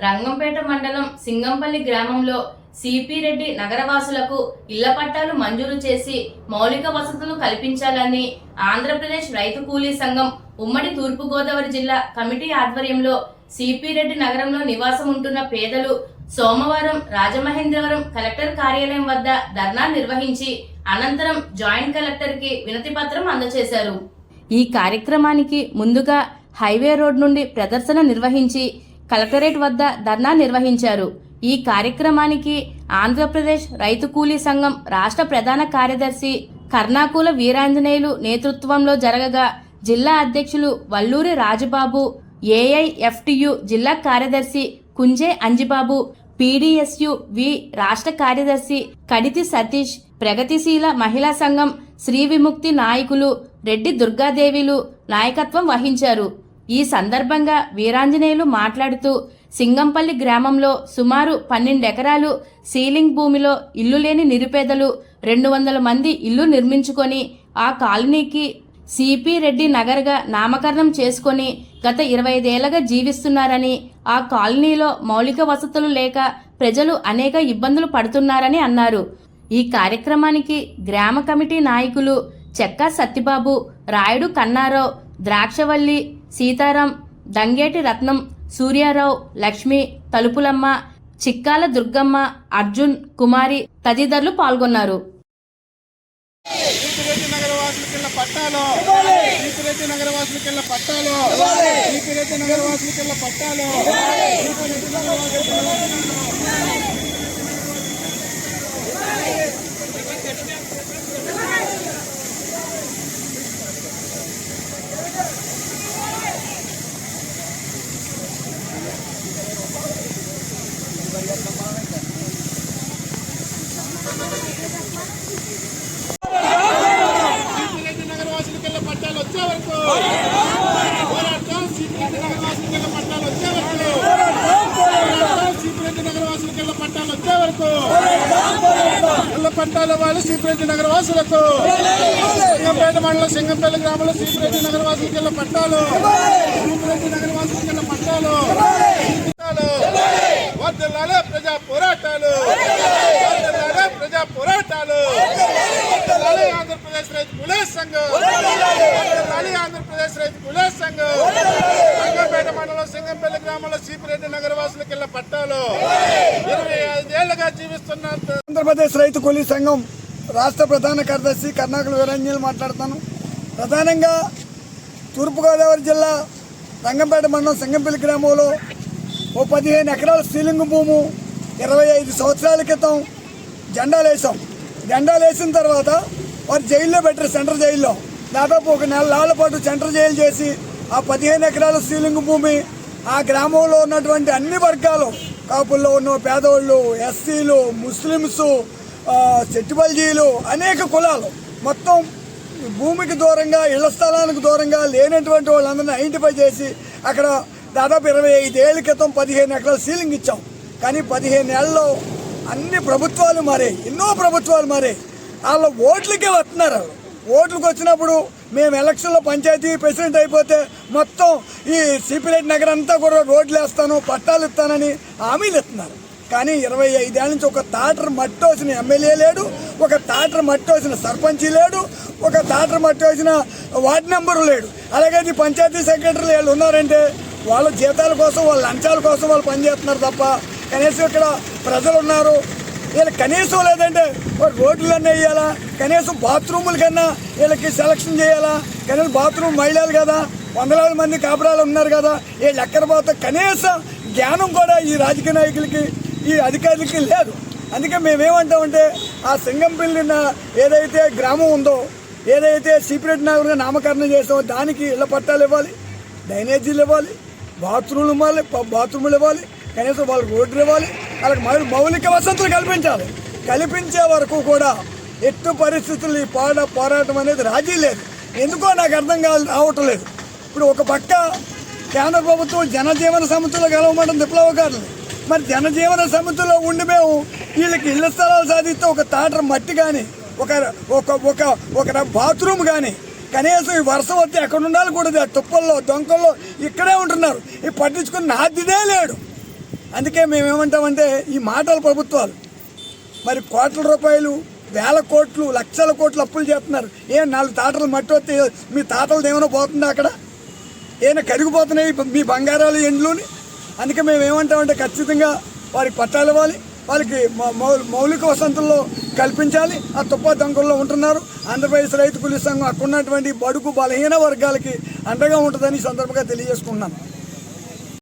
రంగంపేట మండలం సింగంపల్లి గ్రామంలో సిపి రెడ్డి నగరవాసులకు ఇళ్ల పట్టాలు మంజూరు చేసి మౌలిక వసతులు కల్పించాలని ఆంధ్రప్రదేశ్ రైతు కూలీ సంఘం ఉమ్మడి తూర్పుగోదావరి జిల్లా కమిటీ ఆధ్వర్యంలో సిపి రెడ్డి నగరంలో నివాసం ఉంటున్న పేదలు సోమవారం రాజమహేంద్రవరం కలెక్టర్ కార్యాలయం వద్ద ధర్నా నిర్వహించి అనంతరం జాయింట్ కలెక్టర్ కి వినతి పత్రం అందజేశారు. ఈ కార్యక్రమానికి ముందుగా హైవే రోడ్ నుండి ప్రదర్శన నిర్వహించి కలెక్టరేట్ వద్ద ధర్నా నిర్వహించారు. ఈ కార్యక్రమానికి ఆంధ్రప్రదేశ్ రైతు కూలీ సంఘం రాష్ట్ర ప్రధాన కార్యదర్శి కర్ణాకుల వీరాంజనేయులు నేతృత్వంలో జరగగా జిల్లా అధ్యక్షులు వల్లూరి రాజబాబు, ఏఐఎఫ్టియు జిల్లా కార్యదర్శి కుంజే అంజిబాబు, పీడీఎస్యు వి రాష్ట్ర కార్యదర్శి కడితి సతీష్, ప్రగతిశీల మహిళా సంఘం శ్రీ విముక్తి నాయకులు రెడ్డి దుర్గాదేవిలు నాయకత్వం వహించారు. ఈ సందర్భంగా వీరాంజనేయులు మాట్లాడుతూ సింగంపల్లి గ్రామంలో సుమారు 12 ఎకరాలు సీలింగ్ భూమిలో ఇల్లు లేని నిరుపేదలు 200 మంది ఇల్లు నిర్మించుకొని ఆ కాలనీకి సిపి రెడ్డి నగర్గా నామకరణం చేసుకొని గత 25 ఏళ్లుగా జీవిస్తున్నారని, ఆ కాలనీలో మౌలిక వసతులు లేక ప్రజలు అనేక ఇబ్బందులు పడుతున్నారని అన్నారు. ఈ కార్యక్రమానికి గ్రామ కమిటీ నాయకులు చెక్కా సత్యబాబు, రాయుడు కన్నారావు, ద్రాక్షవల్లి సీతారాం, దంగేటి రత్నం, సూర్యారావు, లక్ష్మి, తలుపులమ్మ, చిక్కాల దుర్గమ్మ, అర్జున్, కుమారి తదితరులు పాల్గొన్నారు. పట్టాల వాళ్ళు సిపిరెడ్డి నగర వాసులకు సింగంపేట మండలం సింగంపల్లి గ్రామంలో సిపిరెడ్డి నగర వాసులకి ఇళ్ల పట్టాలు, సిపిరెడ్డి నగర వాసులకి ఇళ్ల పట్టాలు, వర్ధిల్లాలే ప్రజా పోరాటాలు, వర్ధిల్లాలే ప్రజా పోరాటాలు, వర్ధిల్లాలే ఆంధ్రప్రదేశ్ రైతు కూలీ సంఘం, వర్ధిల్లాలే ఆంధ్రప్రదేశ్ రైతు కూలీ సంఘం. రంగంపేట మండలం సింగంపల్లి గ్రామంలో సిపిరెడ్డి నగర వాసులకి ఇళ్ల పట్టాలు 25 ఏళ్లుగా జీవిస్తున్న ఆంధ్రప్రదేశ్ రైతు కూలీ సంఘం రాష్ట్ర ప్రధాన కార్యదర్శి కర్ణాకుల వీరాంజనేయులు మాట్లాడుతాను. ప్రధానంగా తూర్పుగోదావరి జిల్లా రంగంపేట మండలం సింగంపల్లి గ్రామంలో 15 ఎకరాల సీలింగ్ భూము 25 సంవత్సరాల క్రితం జెండాలు వేసాం. జెండాలు వేసిన తర్వాత వారు జైల్లో పెట్టారు, సెంట్రల్ జైల్లో. దాదాపు 1 నెల పాటు సెంట్రల్ జైలు చేసి ఆ 15 ఎకరాల సీలింగ్ భూమి ఆ గ్రామంలో ఉన్నటువంటి అన్ని వర్గాలు, కాపుల్లో ఉన్న పేదవాళ్ళు, ఎస్సీలు, ముస్లిమ్స్, చెట్టుబల్జీలు, అనేక కులాలు మొత్తం భూమికి దూరంగా, ఇళ్ల స్థలానికి దూరంగా లేనటువంటి వాళ్ళందరినీ ఐడెంటిఫై చేసి అక్కడ దాదాపు 25 ఏళ్ల క్రితం 15 ఎకరాల సీలింగ్ ఇచ్చాం. కానీ 15 ఏళ్ళలో అన్ని ప్రభుత్వాలు మారాయి, ఎన్నో ప్రభుత్వాలు మారాయి. వాళ్ళ ఓట్లకే వస్తున్నారు. ఓట్లకు వచ్చినప్పుడు మేము ఎలక్షన్లో పంచాయతీ ప్రెసిడెంట్ అయిపోతే మొత్తం ఈ సిపిరెడ్డి నగర్ అంతా కూడా రోడ్లు వేస్తాను, పట్టాలు ఇస్తానని హామీలు ఇస్తున్నారు. కానీ 25 ఏళ్ళ నుంచి ఒక తాటరు మట్టి వచ్చిన ఎమ్మెల్యే లేడు, ఒక తాటరు మట్టి వచ్చిన సర్పంచ్ లేడు, ఒక తాటరు మట్టి వచ్చిన వార్డు మెంబరు లేడు. అలాగే పంచాయతీ సెక్రటరీలు వీళ్ళు ఉన్నారంటే వాళ్ళ జీతాల కోసం, వాళ్ళ లంచాల కోసం వాళ్ళు పనిచేస్తున్నారు తప్ప కనీసం ఇక్కడ ప్రజలు ఉన్నారు. వీళ్ళకి కనీసం లేదంటే రోడ్లన్నీ వేయాలా, కనీసం బాత్రూముల కన్నా వీళ్ళకి సెలక్షన్ చేయాలా, కనీసం బాత్రూమ్ మహిళలు కదా, 100 మంది కాపురాలు ఉన్నారు కదా, వీళ్ళు ఎక్కడ పోతే కనీసం జ్ఞానం కూడా ఈ రాజకీయ నాయకులకి, ఈ అధికారులకి లేదు. అందుకే మేమేమంటామంటే ఆ సింగంపల్లి ఏదైతే గ్రామం ఉందో, ఏదైతే సిపిరెడ్డి నగర్గా నామకరణం చేసామో దానికి ఇళ్ల పట్టాలు ఇవ్వాలి, డ్రైనేజీలు ఇవ్వాలి, బాత్రూములు ఇవ్వాలి, కనీసం వాళ్ళకి రోడ్లు ఇవ్వాలి, వాళ్ళకి మౌలిక వసతులు కల్పించాలి. కల్పించే వరకు కూడా ఎట్టు పరిస్థితులు ఈ పోరాటం అనేది రాజీ లేదు. ఎందుకో నాకు అర్థం రావటం లేదు. ఇప్పుడు ఒక పక్క కేంద్ర ప్రభుత్వం జనజీవన సమితిలో గెలవమంటే విప్లవకారులు, మరి జనజీవన సమితిలో ఉండి మేము వీళ్ళకి ఇళ్ల స్థలాలు సాధిస్తే ఒక తాటర మట్టి కానీ, ఒక బాత్రూమ్ కానీ, కనీసం ఈ వర్షం వస్తే ఎక్కడ ఉండాలి కూడా తుప్పల్లో, దొంకల్లో ఇక్కడే ఉంటున్నారు. ఈ పట్టించుకుని నాదిదే లేడు. అందుకే మేమేమంటామంటే ఈ మాటల ప్రభుత్వాలు మరి కోట్ల రూపాయలు, వేల కోట్లు, లక్షల కోట్లు అప్పులు చేస్తున్నారు. 4 తాటలు మట్టి వస్తే మీ తాతలది ఏమైనా పోతుందా అక్కడ? ఏమైనా కరిగిపోతున్నాయి మీ బంగారాలు ఎండ్లుని? అందుకే మేము ఏమంటామంటే ఖచ్చితంగా వారికి పట్టాలు ఇవ్వాలి, వాళ్ళకి మౌలిక వసతుల్లో కల్పించాలి. ఆ తుప్ప దంకుల్లో ఉంటున్నారు. ఆంధ్రప్రదేశ్ రైతు కూలీ సంఘం అక్కడ ఉన్నటువంటి బడుగు బలహీన వర్గాలకి అండగా ఉంటుందని ఈ సందర్భంగా తెలియజేసుకుంటున్నాను.